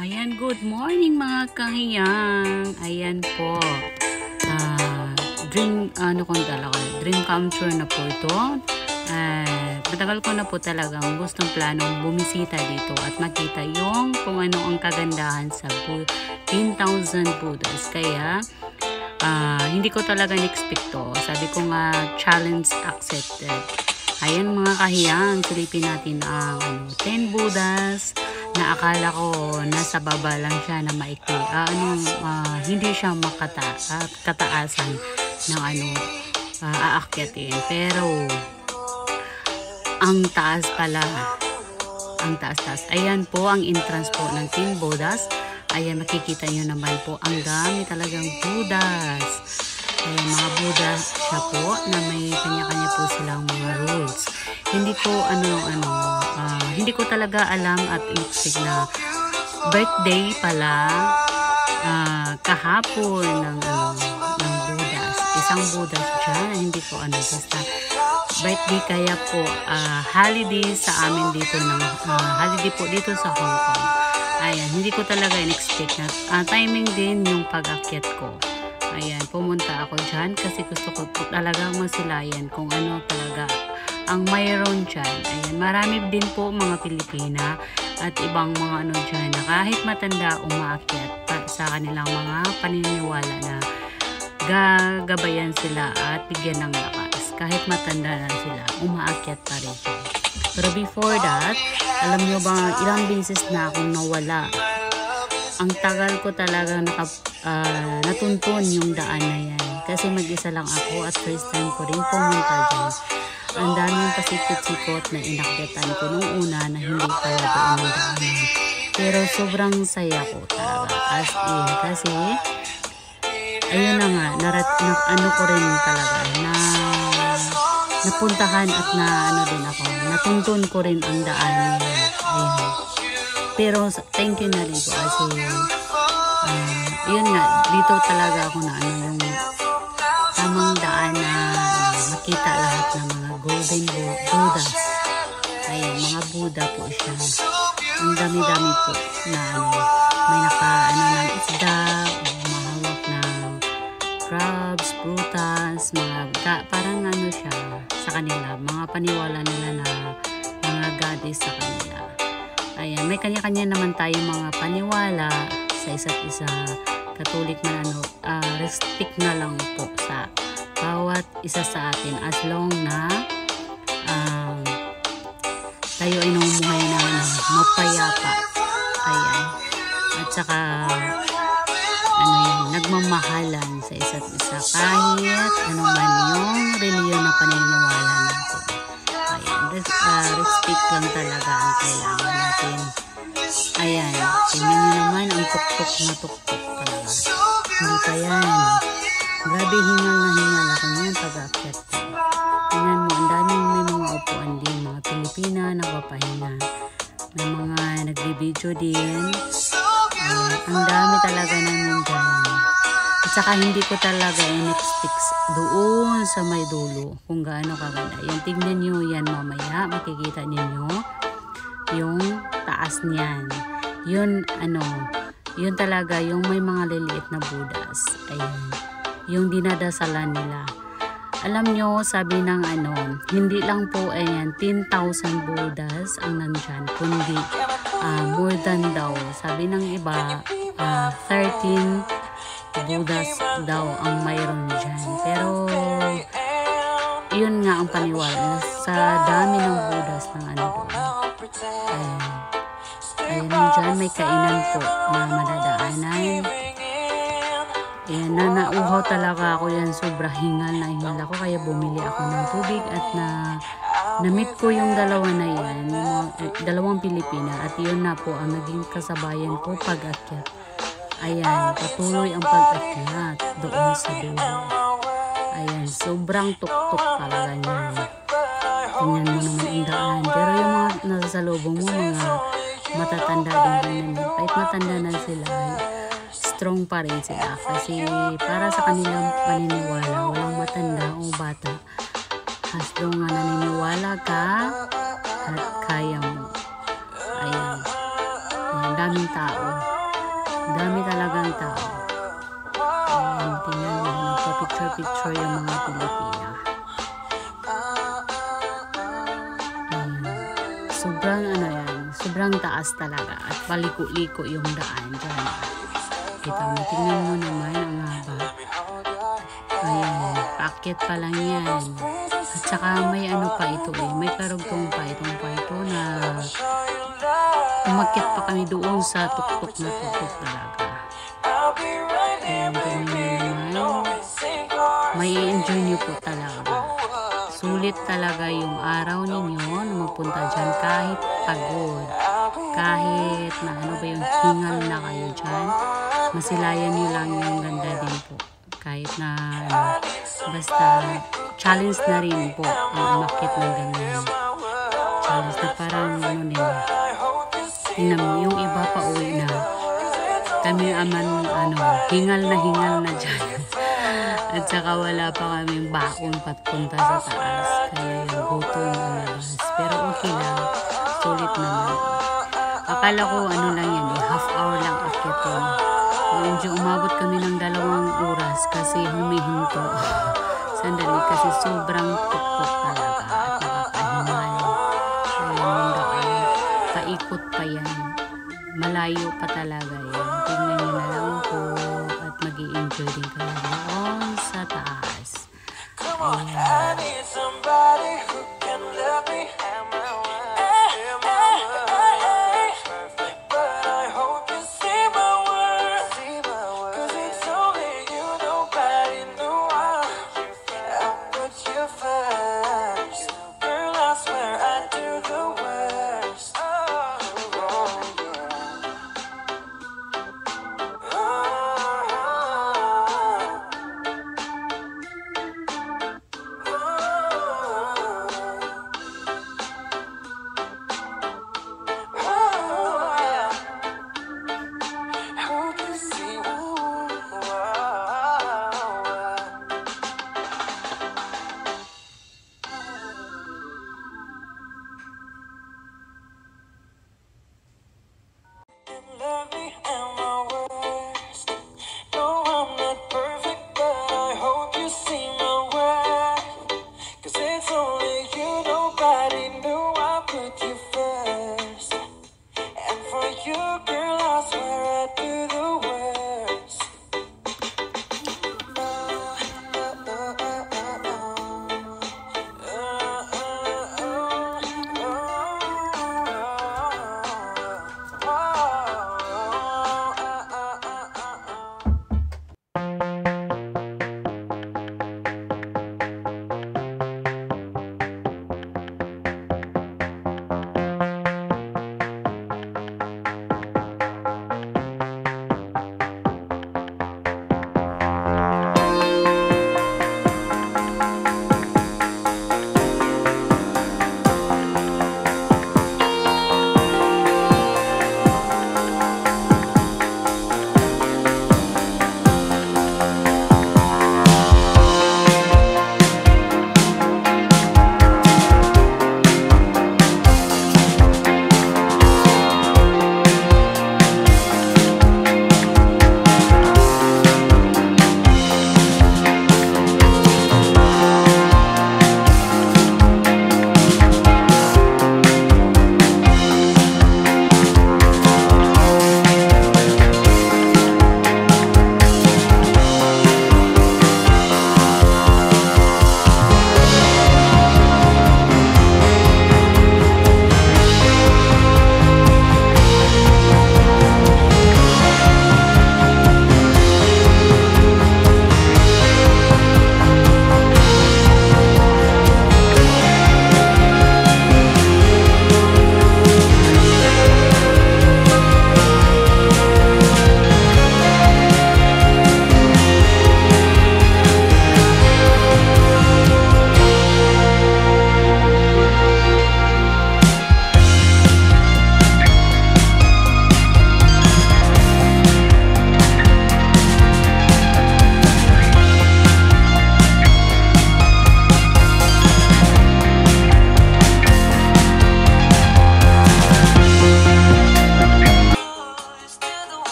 Ayan, good morning mga kahiyang. Ayan po. Dream come true na po ito. Matagal ko na po talagang gustong planong bumisita dito at makita yung kung ano ang kagandahan sa 10,000 Buddhas. Kaya, hindi ko talaga in-expect to. Sabi ko nga, challenge accepted. Ayan mga kahiyang, silipin natin ang 10 Buddhas na akala ko nasa baba lang siya na maikli. Hindi siya kataasan ng aakyatin. Pero ang taas pala. Ang taas-taas. Ayan po ang entrance po ng 10 Buddhas. Ayan, makikita nyo naman po ang dami talagang Buddhas. Ayan, mga Buddha siya po na may kanya-kanya po silang mga rules. Hindi ko talaga alam at expect na birthday pala kahapon ng Buddhas. Isang Buddhas dyan. Hindi ko basta birthday kaya po holiday sa amin dito holiday po dito sa Hong Kong. Ayan, hindi ko talaga in-expect na timing din yung pag-akyat ko. Ayan, pumunta ako dyan kasi gusto ko po talagang masilayan kung ano talaga ang mayroon dyan. Ayan, marami din po mga Pilipina at ibang mga dyan na kahit matanda umaakyat sa kanilang mga paniniwala na gagabayan sila at bigyan ng lakas. Kahit matanda na sila, umaakyat pa rin siya. Pero before that, alam nyo ba ilang beses na akong nawala. Ang tagal ko talaga natuntun yung daan na yan. Kasi mag-isa lang ako at first time ko rin pumunta dyan. Ang daming pasikot-sikot na inakyatan ko nung una na hindi pala doon yung daanan. Pero sobrang saya ko talaga. As in, kasi ayun na nga, ko rin talaga na napuntahan at natuntun ko rin ang daan niya. Ayun. Pero thank you na rin po kasi yun nga, dito talaga ako na yung tamang daan na makita lahat ng mga golden Buddhas. Ayan, mga Buddha po siya. Ang dami-dami po na may ng isda, mahawak ng crabs, prutas, parang siya sa kanila, mga paniwala nila na mga goddess sa kanila. Ayan, may kanya-kanya naman tayong mga paniwala sa isa't isa. Katolik na respect na lang po sa bawat isa sa atin as long na tayo ay namumuhay na mapayapa. Ayan. At saka nagmamahalan sa isa't isa kahit man yung reliyon na paniniwala natin. Ayan, respect lang talaga ang kailangan natin. Ayan, tingnan nyo naman ang tuktok na tuktok talaga. Hindi pa yan. Grabe, hingal na hingal ako niyan pag-akyat ko. Tingnan mo, ang daming may mga upuan din, mga Pilipina nagpapahinga. May mga nagbibideo din. Ang dami talaga namin dyan. At saka hindi ko talaga in-expect doon sa may dulo kung gaano kaganda. Yan, tignan nyo yan mamaya. Makikita ninyo yung taas niyan. Yun talaga yung may mga liliit na Buddhas. Ayan. Yung dinadasalan nila. Alam nyo, sabi ng hindi lang po 10,000 Buddhas ang nandyan, kundi more than daw. Sabi ng iba, 13 Buddhas daw ang mayroon dyan. Pero yun nga ang paniwala sa dami ng Buddhas ng doon. Ayan dyan, may kainan po na madadaanan. Ayan, nauhaw talaga ako yan. Sobra hingal na hingal ako. Kaya bumili ako ng tubig at na-meet ko yung dalawa na yan. Yung dalawang Pilipina. At yun na po ang naging kasabayan ko pag-akyat. Ayan, patuloy ang pag-akyat doon sa dulo. Ayan, sobrang tuktok talaga niyan. Tingnan mo naman ang daan. Pero yung mga nasa salubong mo, mga matatanda din. Kahit matanda na sila, strong pa rin sila. Kasi para sa kanilang paniniwala, walang matanda o bata. As long nga naniniwala ka at kaya mo. Ayan. daming tao. Dami talagang tao. Ayan, tingnan nyo, nagpa-picture-picture yung mga Pilipina. Ayan. Sobrang ano yan, sobrang taas talaga at paliko-liko yung daan dyan. Kita mo, tingnan mo naman ang haba. Ayan, paakyat pa lang yan. At saka may ano pa ito eh, may karugtong pa itong pa ito na umakyat pa kami doon sa tuktok na tuktok talaga. Ayan, tingnan nyo naman. May enjoy nyo po talaga. Sulit talaga yung araw ninyo na magpunta dyan kahit pagod. Kahit na ano ba yung hingal na kayo dyan. Masilayan nyo lang yung ganda din po. Kahit na basta challenge na rin po ang umakyat ng ganyan. Challenge na parang ano din. Tingnan mo, yung iba pa uwi na. Kami aman hingal na dyan. At saka wala pa kaming baon patpunta sa taas. Kaya yung gutom ang labas. Pero okay lang. Sulit naman. Akala ko ano lang yan eh. Half hour lang akyatin. Medyo umabot kami ng 2 oras kasi humihinto. Sandali kasi sobrang tuktok talaga. At nakakahimal. Kaya yung daan. Paikot pa yan. Malayo pa talaga yan. Tingnan nyo na lang po. At mag-i-enjoy din kayo doon sa taas. Ayan.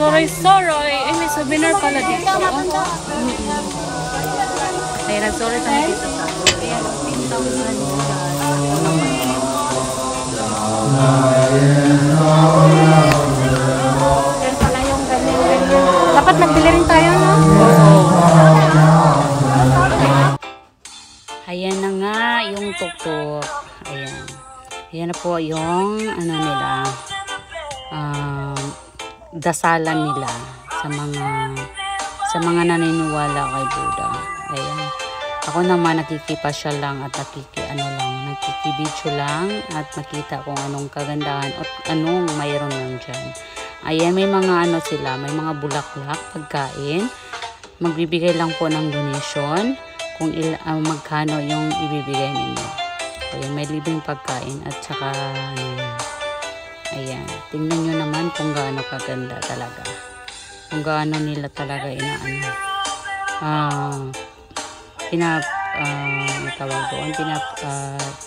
Soroy-soroy. Ay, may souvenir pala dito. Kaya nag-sorry tayo dito sa ayan, 10,000. Yan pala yung ganyan. Dapat nagbili rin tayo, no? Ayan na nga yung tuktok. Ayan. Ayan na po yung ano nila. Dasalan nila sa mga naniniwala kay Buddha. Ayan. Ako naman nakikipasyal lang at nakikibidyo lang at makita kung anong kagandahan at anong mayroon lang dyan. Ayan, may mga ano sila, may mga bulaklak, pagkain. Magbibigay lang po ng donation kung magkano yung ibibigay ninyo. Ayan, may libreng pagkain at saka ano yan. Ayan, tingnan nyo naman kung gaano kaganda talaga. Kung gaano nila talaga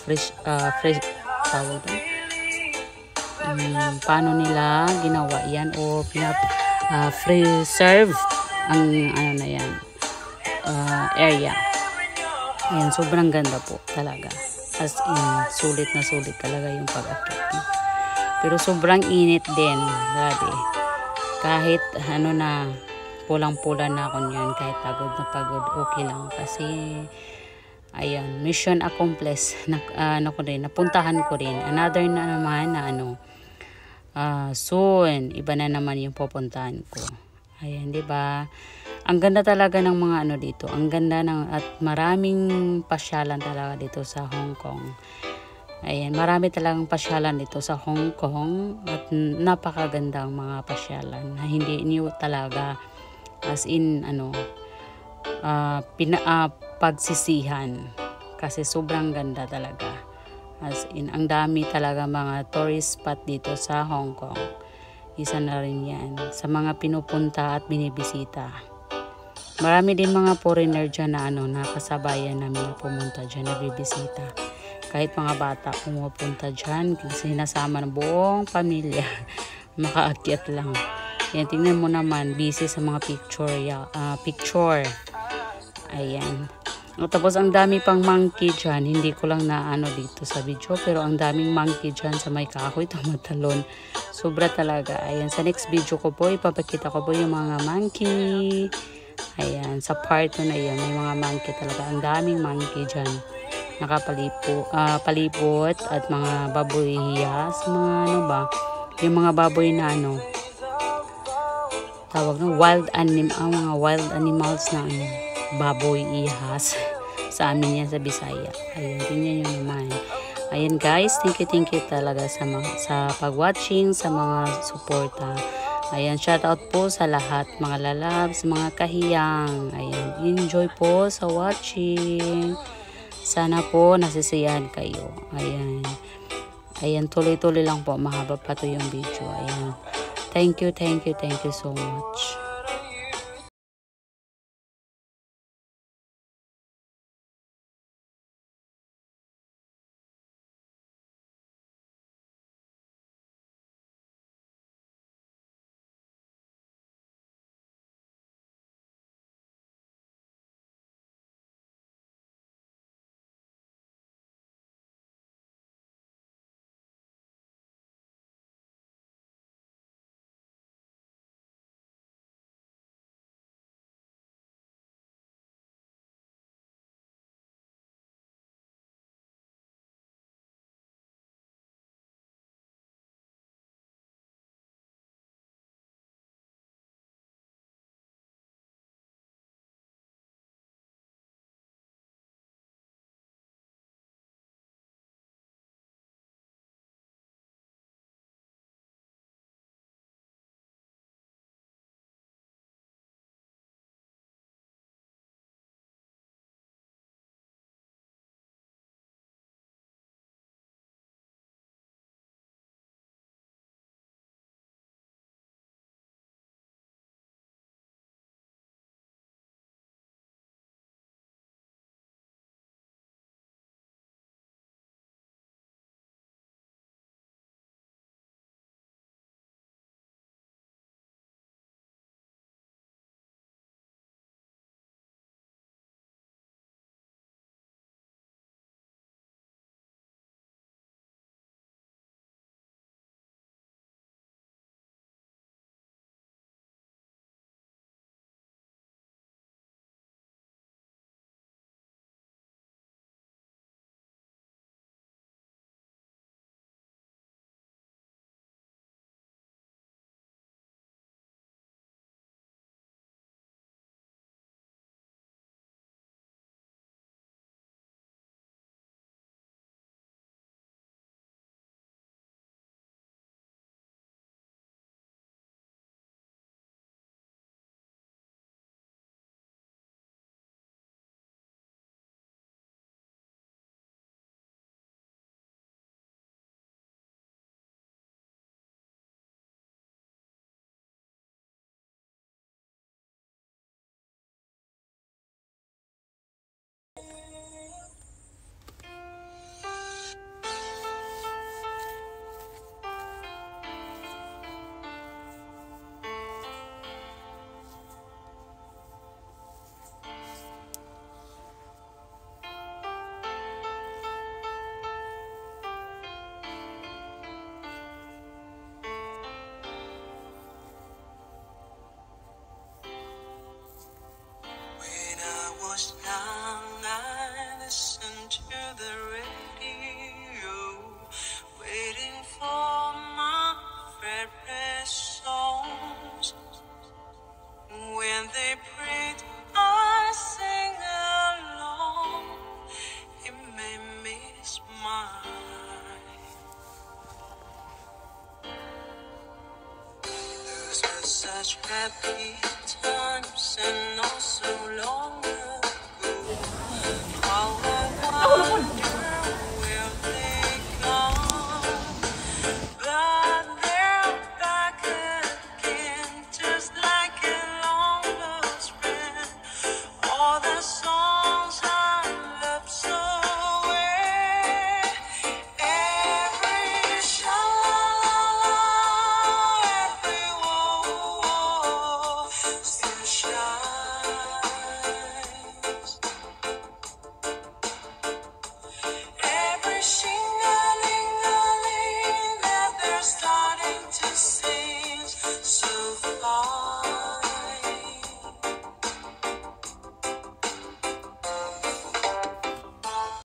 fresh tawag doon. Paano nila ginawa yan o preserve ang ano na yan area. Ayan, sobrang ganda po talaga. As in, sulit na sulit talaga yung pag-akit. Pero sobrang init din. Grabe. Kahit ano na, pulang-pula na ako niyan. Kahit pagod na pagod, okay lang. Kasi, ayan, mission accomplished. Napuntahan ko rin. Another na naman na soon, iba na naman yung pupuntahan ko. Ayan, di ba? Ang ganda talaga ng mga dito. Ang ganda at maraming pasyalan talaga dito sa Hong Kong. Ayan, marami talagang pasyalan dito sa Hong Kong at napakagandang mga pasyalan na hindi new talaga as in pagsisihan kasi sobrang ganda talaga. As in, ang dami talaga mga tourist spot dito sa Hong Kong. Isa na rin yan sa mga pinupunta at binibisita. Marami din mga foreigner dyan na nakasabayan namin na pumunta dyan, nabibisita. Kahit mga bata pumupunta dyan, sinasama ng buong pamilya, makaakyat lang. Yan, tingnan mo naman, busy sa mga picture. Ayan. Tapos ang dami pang monkey dyan, hindi ko lang dito sa video, pero ang daming monkey dyan sa may kahoy, tumatalon. Sobra talaga. Ayan, sa next video ko po, ipapakita ko po yung mga monkey. Ayan, sa part na yun, may mga monkey talaga. Ang daming monkey dyan. Palibot at mga baboy hiyas, mga yung mga baboy na tawag mga wild animals na baboy ihas. Sa amin yan sa Bisaya. Ayan, tingnan nyo naman. Ayan guys, thank you talaga sa pag-watching, sa mga suporta. Ayan, shout out po sa lahat, mga lalabs, mga kahiyang. Ayan, enjoy po sa watching. Sana po nasisiyahan kayo. Ayan. Ayan, tuloy-tuloy lang po. Mahaba pa to yung video. Ayan. Thank you so much. happy times and not so long ago. How I wonder where they gone, but they're back again, just like a long lost friend. All the songs I love so well, every sha-la-la-la, every whoa-whoa still shines. Every shing-a-ling-a-ling that they're starting to sing.